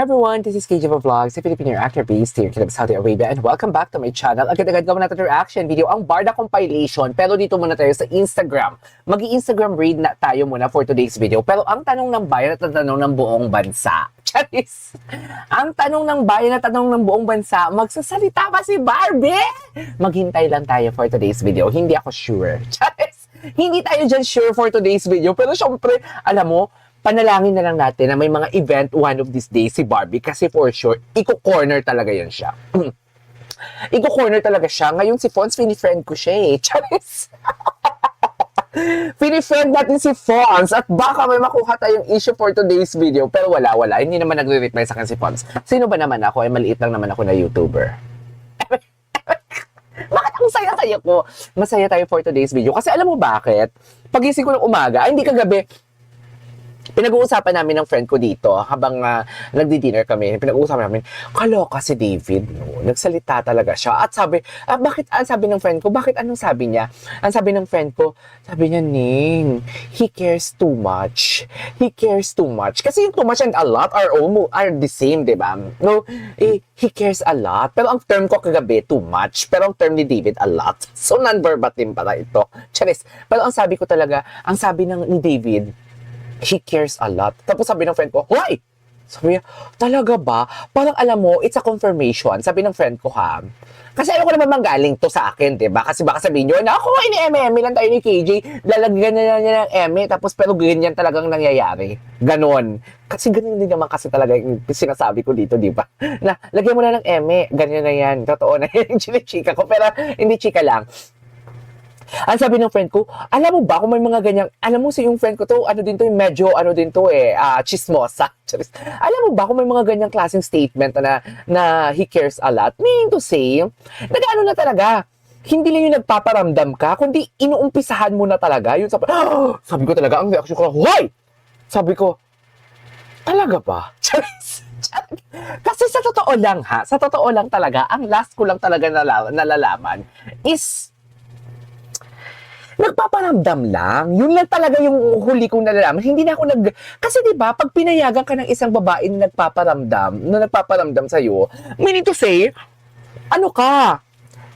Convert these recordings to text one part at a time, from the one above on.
Hi everyone, this is KJ Vlogs, a Filipino actor based here in Saudi Arabia, and welcome back to my channel. Agad-agad gawin natin reaction video, ang Barda compilation. Pero dito muna tayo sa Instagram. Mag-i-Instagram read na tayo muna for today's video. Pero ang tanong ng bayan at ang tanong ng buong bansa. Charis! Ang tanong ng bayan at tanong ng buong bansa, magsasalita ba si Barbie? Maghintay lang tayo for today's video. Hindi ako sure. Charis! Hindi tayo dyan sure for today's video. Pero syempre, alam mo, panalangin na lang natin na may mga event one of these days si Barbie kasi for sure, iko-corner talaga yan siya. Iko-corner talaga siya. Ngayon si Fons, fini-friend ko siya eh. Charis! Fini-friend natin si Fons at baka may makuha tayong issue for today's video. Pero wala. Hindi naman nagre-reply sa akin si Fons. Sino ba naman ako? Ay maliit lang naman ako na YouTuber. Bakit ang saya-saya ko? Masaya tayo for today's video. Kasi alam mo bakit? Pagising ko ng umaga, ay hindi kagabi, pinag-uusapan namin ng friend ko dito habang nagdi-dinner kami. Pinag-uusapan namin, kaloka si David. No? Nagsalita talaga siya. At sabi, bakit, ang sabi ng friend ko, bakit anong sabi niya? Ang sabi ng friend ko, sabi niya, Ning, he cares too much. He cares too much. Kasi yung too much and a lot are the same, di ba? No, he cares a lot. Pero ang term ko kagabi, too much. Pero ang term ni David, a lot. So, non-verbatim pala ito. Charis. Pero ang sabi ko talaga, ang sabi ni David, he cares a lot. Tapos sabi ng friend ko, hoy! Sabi niya, talaga ba? Parang alam mo, it's a confirmation. Sabi ng friend ko ha. Kasi alam ko naman manggaling to sa akin, diba? Kasi baka sabihin nyo, naku, ini-eme lang tayo ni KJ. Lalagyan na niya ng eme, tapos pero ganyan talagang nangyayari. Ganon. Kasi ganun din naman kasi talaga yung sinasabi ko dito, diba? Na, lagyan mo na ng eme. Ganyan na yan. Totoo na yan. Chika ko. Pero hindi chika lang. Ang sabi ng friend ko, alam mo ba kung may mga ganyang, alam mo si yung friend ko to, ano din to, medyo ano din to chismosa. Alam mo ba kung may mga ganyang klaseng statement na he cares a lot? Meaning to say, nag-ano na talaga, hindi lang yung nagpaparamdam ka, kundi inuumpisahan mo na talaga. Yun sabi ko talaga, ang reaction ko, hoy! Sabi ko, talaga ba? Kasi sa totoo lang sa totoo lang talaga, ang last ko lang talaga nalalaman is, nagpaparamdam lang. Yun lang talaga yung huli kong nalalaman. Hindi na ako Kasi diba, pag pinayagan ka ng isang babae na nagpaparamdam sa'yo, meaning to say, ano ka?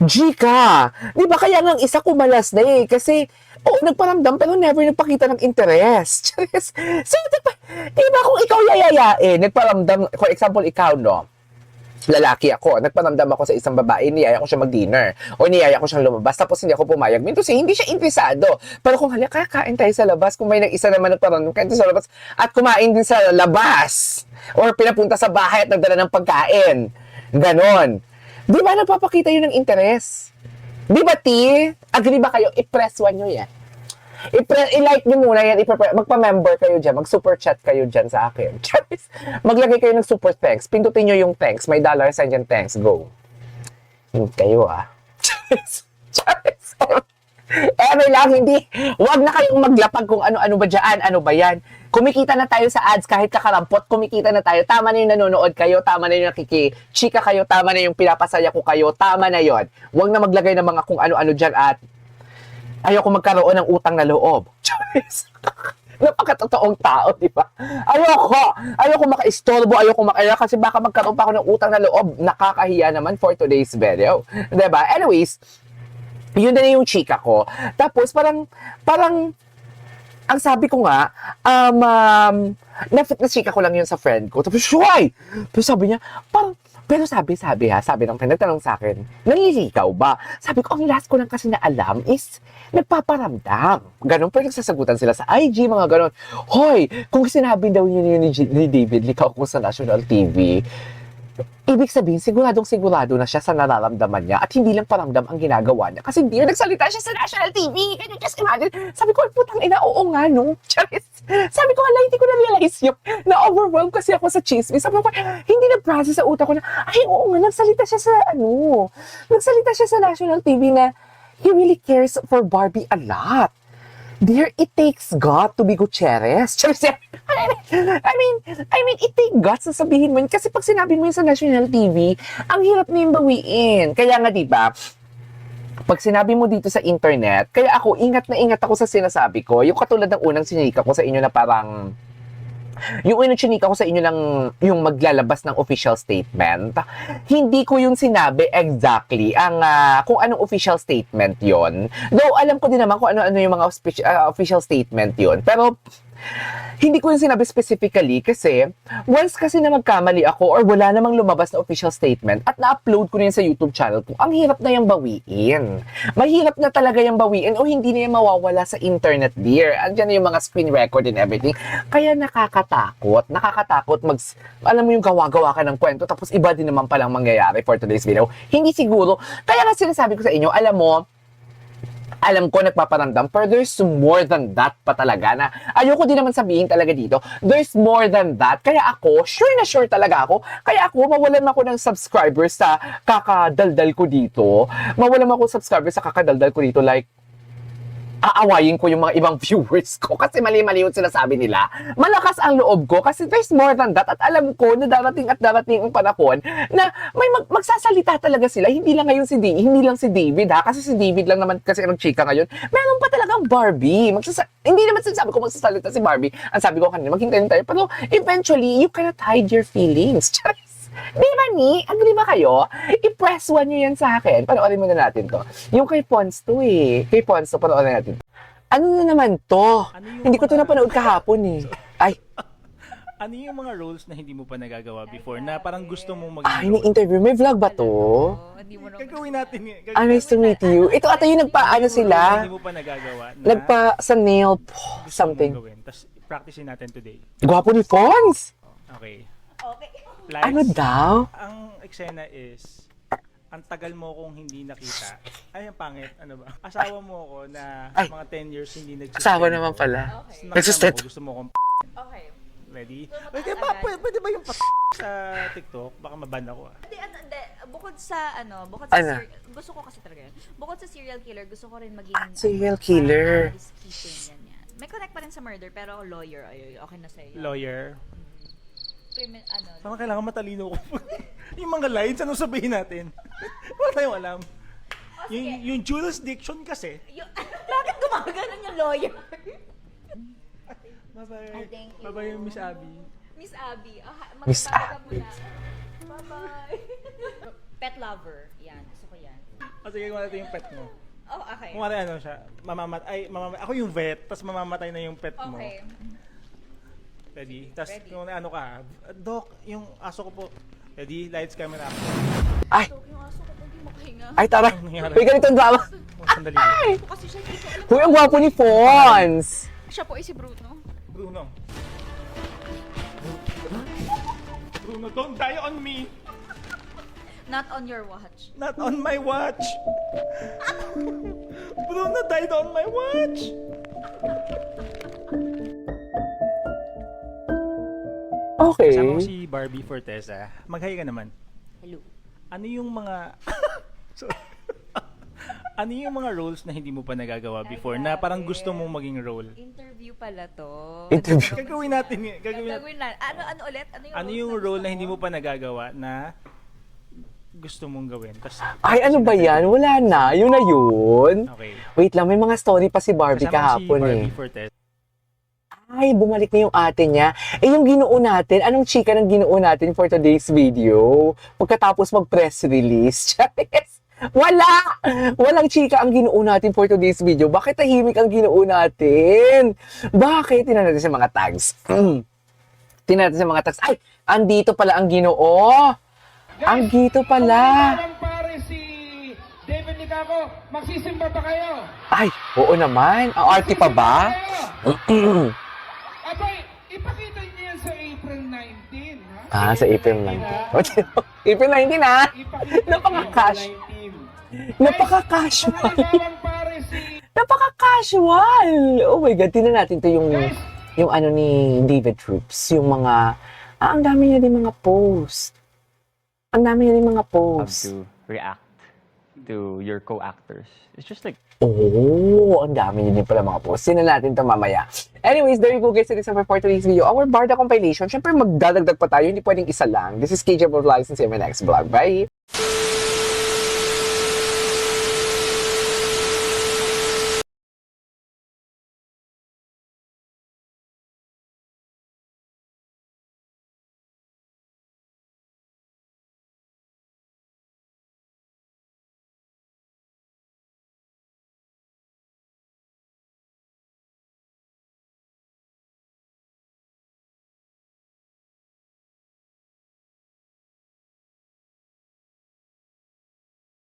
G ka. Diba, kaya nga ang isa kumalas na eh. Kasi, nagparamdam pero never nagpakita ng interest. So, diba, kung ikaw yayayain, nagparamdam, for example, ikaw, no? Lalaki ako, nagparamdam ako sa isang babae, niyaya ko siya mag-dinner o niyaya ko siyang lumabas, tapos hindi ako pumayag. Minto siya, hindi siya interesado. Pero kung kakain tayo sa labas, kung may nag-isa naman nagparamdam kain tayo sa labas at kumain din sa labas or pinapunta sa bahay at nagdala ng pagkain. Ganon. Di ba nagpapakita yun ng interes? Di ba, T? Agree ba kayo? I-press one nyo yan. I-like nyo muna yan, magpa-member kayo dyan, mag-super chat kayo dyan sa akin. Maglagay kayo ng super thanks, pindutin nyo yung thanks, may dollar sign dyan, thanks, go. Hindi kayo may lang, hindi. Huwag na kayong maglapag kung ano-ano ba dyan, ano ba yan. Kumikita na tayo sa ads kahit kakarampot, kumikita na tayo. Tama na yung nanonood kayo, tama na yung nakikichika kayo, tama na yung pinapasaya ko kayo, tama na yon. Huwag na maglagay ng mga kung ano-ano dyan at ayoko magkaroon ng utang na loob. Napakatotoong tao, di ba? Ayoko maka-istorbo, kasi baka magkaroon pa ako ng utang na loob. Nakakahiya naman for today's video. Di ba? Anyways, yun na yung chika ko. Tapos, parang, ang sabi ko nga, na-chika ko lang yun sa friend ko. Tapos, shuay! Tapos sabi niya, pero sabi ng friend, nagtanong sa akin, nanliligaw ba? Sabi ko, ang last ko lang kasi na alam is, nagpaparamdam. Ganon, pero nagsasagutan sila sa IG, mga ganon. Hoy, kung sinabi daw yun ni David, likaw ko sa national TV, ibig sabihin, sigurado na siya sa nararamdaman niya at hindi lang paramdam ang ginagawa niya. Kasi hindi nagsalita siya sa national TV. Can you just imagine? Sabi ko, putang ina, oo nga, no? Charis. Sabi ko, hindi ko na-realize yung na-overwhelmed kasi ako sa chismis. Sabi ko, hindi na-process sa utak ko na, ay, oo nga, nagsalita siya sa national TV na he really cares for Barbie a lot. Dear, it takes God to be Gutierrez. I mean, it takes guts na sabihin mo yun. Kasi pag sinabi mo yun sa national TV, ang hirap na yung bawiin. Kaya nga, diba, pag sinabi mo dito sa internet, kaya ako, ingat na ingat ako sa sinasabi ko. Yung katulad ng unang sinika ko sa inyo na parang, Yung chinika ko sa inyo lang yung maglalabas ng official statement, hindi ko yung sinabi exactly kung anong official statement yon. Though alam ko din naman kung ano-ano yung mga official statement yon. Pero hindi ko yung sinabi specifically kasi once kasi na magkamali ako or wala namang lumabas na official statement at na-upload ko na yun sa YouTube channel ko, ang hirap na yung bawiin. Mahirap na talaga yung bawiin o hindi na yung mawawala sa internet, dear. Andiyan na yung mga screen record and everything. Kaya nakakatakot. Alam mo yung gawa-gawa ka ng kwento tapos iba din naman palang mangyayari for today's video. Hindi siguro. Kaya nga sinasabi ko sa inyo, alam ko nagpaparamdam, pero there's more than that pa talaga na ayoko din naman sabihin talaga dito. There's more than that. Kaya ako, sure na sure talaga ako. Kaya ako, mawalan ako ng subscribers sa kakadaldal ko dito. Mawalan ako subscribers sa kakadaldal ko dito like, aawayin ko yung mga ibang viewers ko kasi mali-mali yung sinasabi nila. Malakas ang loob ko kasi there's more than that at alam ko na darating ang panahon na may magsasalita talaga sila. Hindi lang lang si David kasi si David lang naman kasi ang chika ngayon. Meron pa talagang Barbie. Hindi naman sinasabi ko magsasalita si Barbie. Ang sabi ko kanina, maghintay tayo. Pero eventually, you cannot hide your feelings. Charis! Di ba ni? Agree ba kayo? I-press 1 nyo yan sa akin. Panoorin muna natin to. Yung kay Pons to Kay Pons to, panoorin natin. Ano na naman to? Hindi ko to napanood kahapon Ay. Ano yung mga roles na hindi mo pa nagagawa before na parang gusto mong maging Ay, interview. May vlog ba to? Gagawin natin. Nice to meet you. Ito ata yung sila. Hindi mo pa nagagawa. Sa nail something. Tapos practicein natin today. Gwapo ni Pons. Okay. Lights, ano daw? Ang eksena is, ang tagal mo kong hindi nakita. Ay, ang pangit. Ano ba? Asawa mo ako na mga 10 years hindi nagsustain. Asawa naman pala. Okay. Nagsustain. Gusto mo kong Okay. Ready? Pwede ba yung sa TikTok? Baka maban ako Hindi. Bukod sa gusto ko kasi talaga yun. Bukod sa serial killer, gusto ko rin maging serial killer. Keeping, yan. May connect pa rin sa murder, pero lawyer. Okay na sa'yo. Lawyer? Parang kailangan matalino ko. Yung mga lines, ano sabihin natin? Wala tayong alam. Yung jurisdiction kasi. Bakit gumaganon yung lawyer? Bye-bye. Thank you. Bye-bye, Miss Abby. Miss Abby. Miss Magpapagod ka muna. Bye-bye. Pet lover. Yan. Gusto ko yan. Sige, kung natin yung pet mo. Oh, okay. Kung ano siya, ako yung vet, tapos mamamatay na yung pet mo. Okay. Ready? Tapos kung ano ka, Doc, yung aso ko po. Ready? Lights, camera, action. Ay! Yung aso ko hindi makahinga. Ay, tara! May ganitong drama. Sandali. Ay! Kasi siya dito. Huy, ang gwapo ni Pons! Siya po ay si Bruno. Bruno, don't die on me! Not on your watch. Not on my watch! Bruno died on my watch! Okay. Kasama ko si Barbie Forteza. Mag-hi ka naman. Hello. Ano yung mga... Ano yung mga roles na hindi mo pa nagagawa before na parang gusto mong maging role? Interview pala to. Interview. Gagawin natin. Gagawin na. Ano ulit? Ano yung role na hindi mo pa nagagawa na gusto mong gawin? Ay, ano ba yan? Wala na. Yun na yun. Okay. Wait lang, may mga story pa si Barbie Kasama kahapon si Barbie Forteza. Ay, bumalik na yung ate niya. Yung ginoo natin, anong chika ng ginoo natin for today's video? Pagkatapos mag-press release. Charis! Wala! Walang chika ang ginoo natin for today's video. Bakit tahimik ang ginoo natin? Bakit? Tingnan natin sa mga tags. Tingnan natin sa mga tags. Ay! Andito pala ang ginoo! Ang dito pala! Pare si David Nicaco, magsisimba pa kayo? Ay! Oo naman! Ang arte pa ba? Abay, ipakita niyo yan sa April 19, ha? Sa April 19. April 19, ha? Napaka-cash. Napaka-casual. Napaka-casual. Oh my God, tingnan natin to yung ano ni David Troops. Yung mga, ang dami niya din mga post. Ang dami niya din mga post. To react to your co-actors. It's just like, Oh, ang dami niya din pala mga post. Tingnan natin to mamaya. Anyways, there you go guys. It is for today's video. Our Barda compilation. Siyempre magdadagdag pa tayo. Hindi pwedeng isa lang. This is KJ Vlogs and see you in my next vlog. Bye!